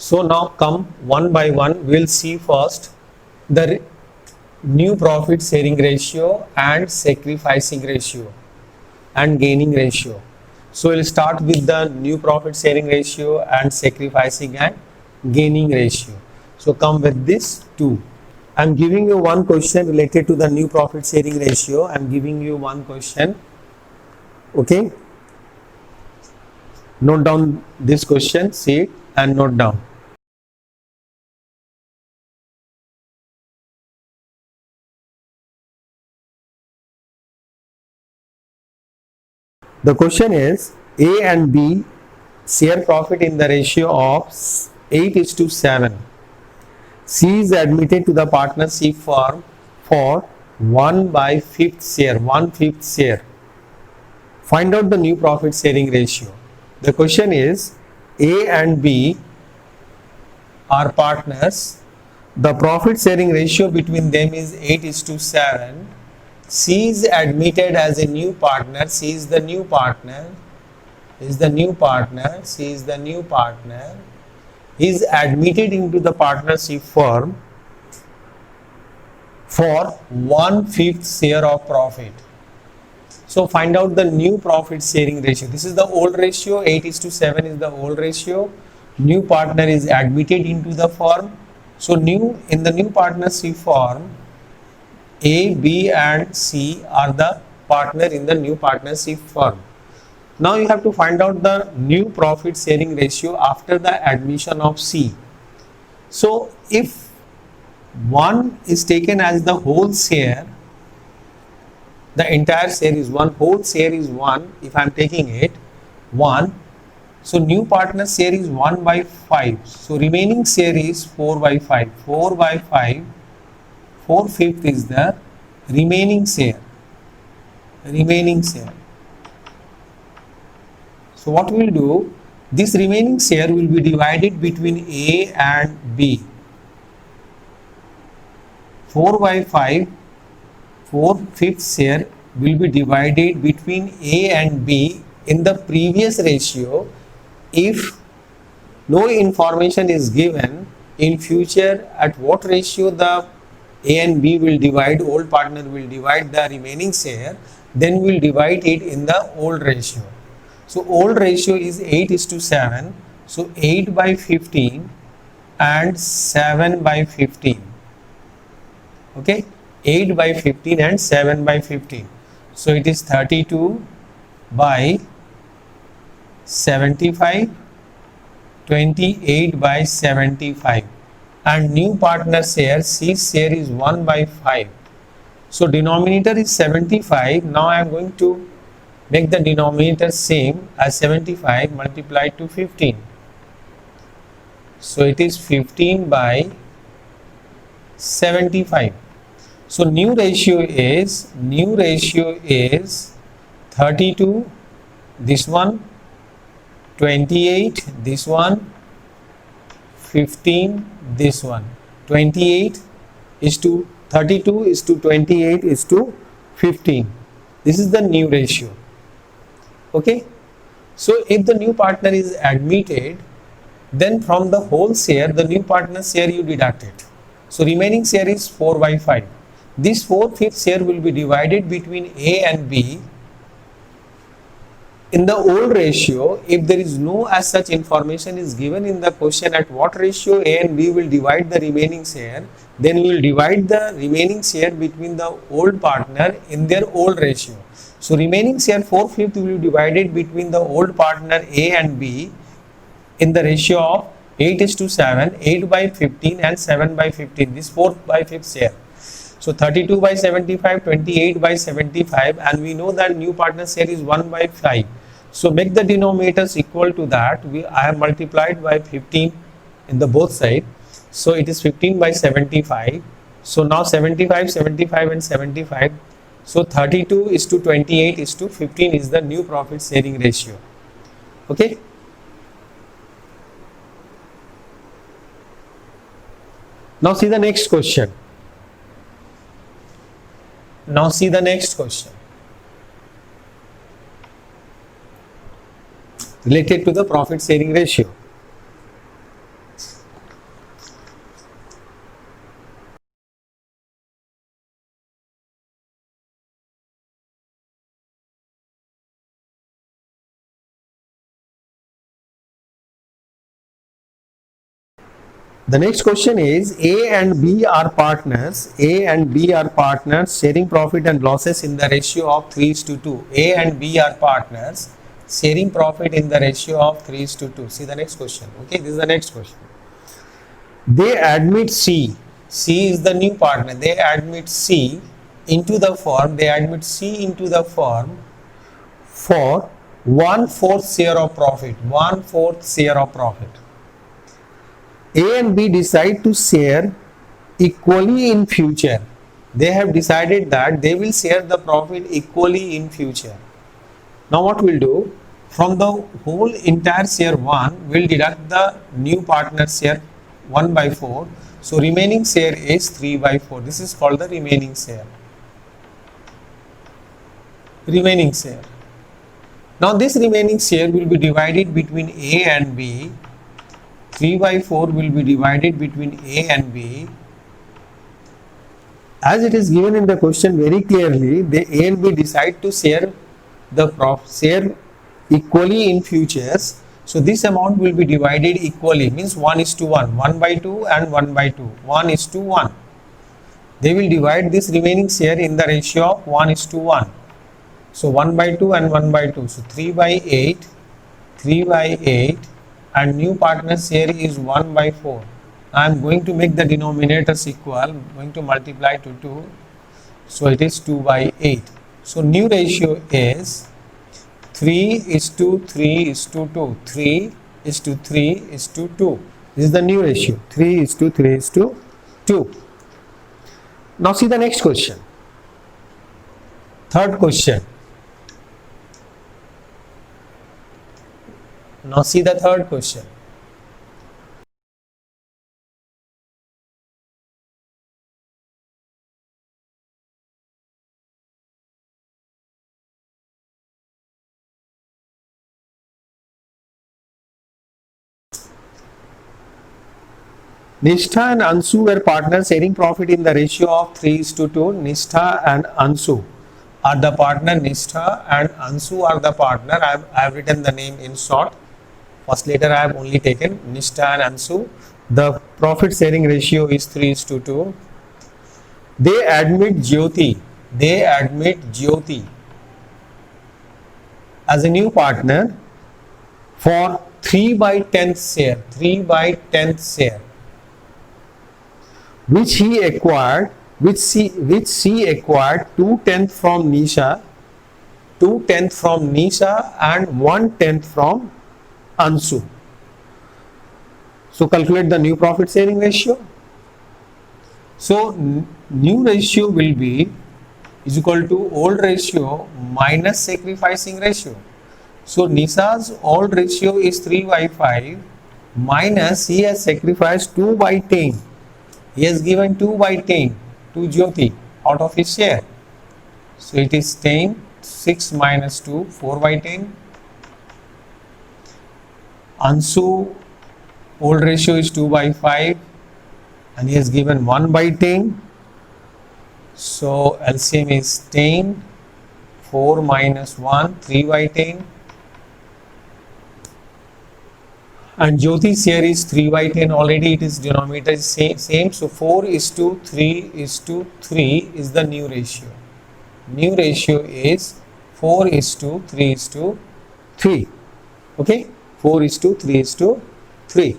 So now come one by one. We'll see first the new profit sharing ratio and sacrificing ratio and gaining ratio. So we'll start with the new profit sharing ratio and sacrificing and gaining ratio. So come with this two. I'm giving you one question related to the new profit sharing ratio. I'm giving you one question. Okay. Note down this question, see it and note down. The question is A and B share profit in the ratio of 8:7. C is admitted to the partnership firm for 1/5 share, 1/5 share. Find out the new profit sharing ratio. The question is A and B are partners. The profit sharing ratio between them is 8:7. C is admitted as a new partner. C is the new partner. Is the new partner. C is the new partner. He is admitted into the partnership firm for 1/5 share of profit. So find out the new profit sharing ratio. This is the old ratio. 8:7 is the old ratio. New partner is admitted into the firm. So in the new partnership firm, A, B and C are the partner in the new partnership firm. Now you have to find out the new profit sharing ratio after the admission of C. So if 1 is taken as the whole share, the entire share is 1, whole share is 1, if I am taking it 1, so new partner share is 1/5, so remaining share is 4/5, 4/5, 4/5 is the remaining share, So what we will do, this remaining share will be divided between A and B. 4/5, 4/5 share will be divided between A and B in the previous ratio. If no information is given in future at what ratio the A and B will divide, old partner will divide the remaining share, then we will divide it in the old ratio. So old ratio is 8:7, so 8/15 and 7/15. Okay, 8/15 and 7/15. So it is 32/75, 28/75. And new partner share, C share is 1/5. So denominator is 75. Now I am going to make the denominator same as 75 multiplied to 15. So it is 15/75. So new ratio is 32, this one, 28, this one, 15, this one. 28 is to 32 is to 28 is to 15. This is the new ratio. Okay. So if the new partner is admitted, then from the whole share, the new partner share you deduct it. So remaining share is 4/5. This 4/5 share will be divided between A and B. In the old ratio, if there is no as such information is given in the question at what ratio A and B will divide the remaining share, then we will divide the remaining share between the old partner in their old ratio. So remaining share 4/5 will be divided between the old partner A and B in the ratio of 8:7, 8/15 and 7/15, this 4/5 share. So 32/75, 28/75, and we know that new partner share is 1/5. So make the denominators equal to that. I have multiplied by 15 in the both side. So it is 15/75. So now 75, 75 and 75. So 32:28:15 is the new profit sharing ratio. Okay. Now see the next question. Related to the profit sharing ratio. The next question is A and B are partners. A and B are partners sharing profit and losses in the ratio of 3:2. A and B are partners sharing profit in the ratio of 3:2. See the next question. Okay, this is the next question. They admit C. C is the new partner. They admit C into the firm. They admit C into the firm for 1/4 share of profit. 1/4 share of profit. A and B decide to share equally in future. They have decided that they will share the profit equally in future. Now what we'll do? From the whole entire share 1, we'll deduct the new partner share 1/4. So remaining share is 3/4. This is called the remaining share. Remaining share. Now this remaining share will be divided between A and B. 3/4 will be divided between A and B. As it is given in the question very clearly, the A and B decide to share the share equally in futures. So this amount will be divided equally, means 1:1, 1/2 and 1/2, 1:1. They will divide this remaining share in the ratio of 1:1. So 1/2 and 1/2. So 3/8, 3/8. And new partner share is 1/4. I am going to make the denominators equal. I am going to multiply to 2. So it is 2/8. So new ratio is 3:3:2. 3:3:2. This is the new ratio. 3:3:2. Now see the next question. Third question. Now see the third question. Nishtha and Ansu were partners sharing profit in the ratio of 3:2. Nishtha and Ansu are the partner. Nishtha and Ansu are the partner. I have written the name in short. First letter I have only taken Nishtha and Ansu. The profit sharing ratio is 3:2. They admit Jyoti. They admit Jyoti as a new partner for 3/10 share. 3/10 share. Which she acquired 2/10 from Nisha, 2/10 from Nisha and 1/10 from Ansu. So calculate the new profit sharing ratio. So new ratio will be is equal to old ratio minus sacrificing ratio. So Nisha's old ratio is 3/5 minus he has sacrificed 2/10. He has given 2/10 to Jyoti out of his share. So it is 10, 6 minus 2, 4/10. Ansu old ratio is 2/5 and he has given 1/10. So LCM is 10, 4 minus 1, 3/10. And Jyoti's share is 3/10. Already it is denominator is same. So 4:3 is the new ratio. New ratio is 4:3:3. Okay, 4:3:3.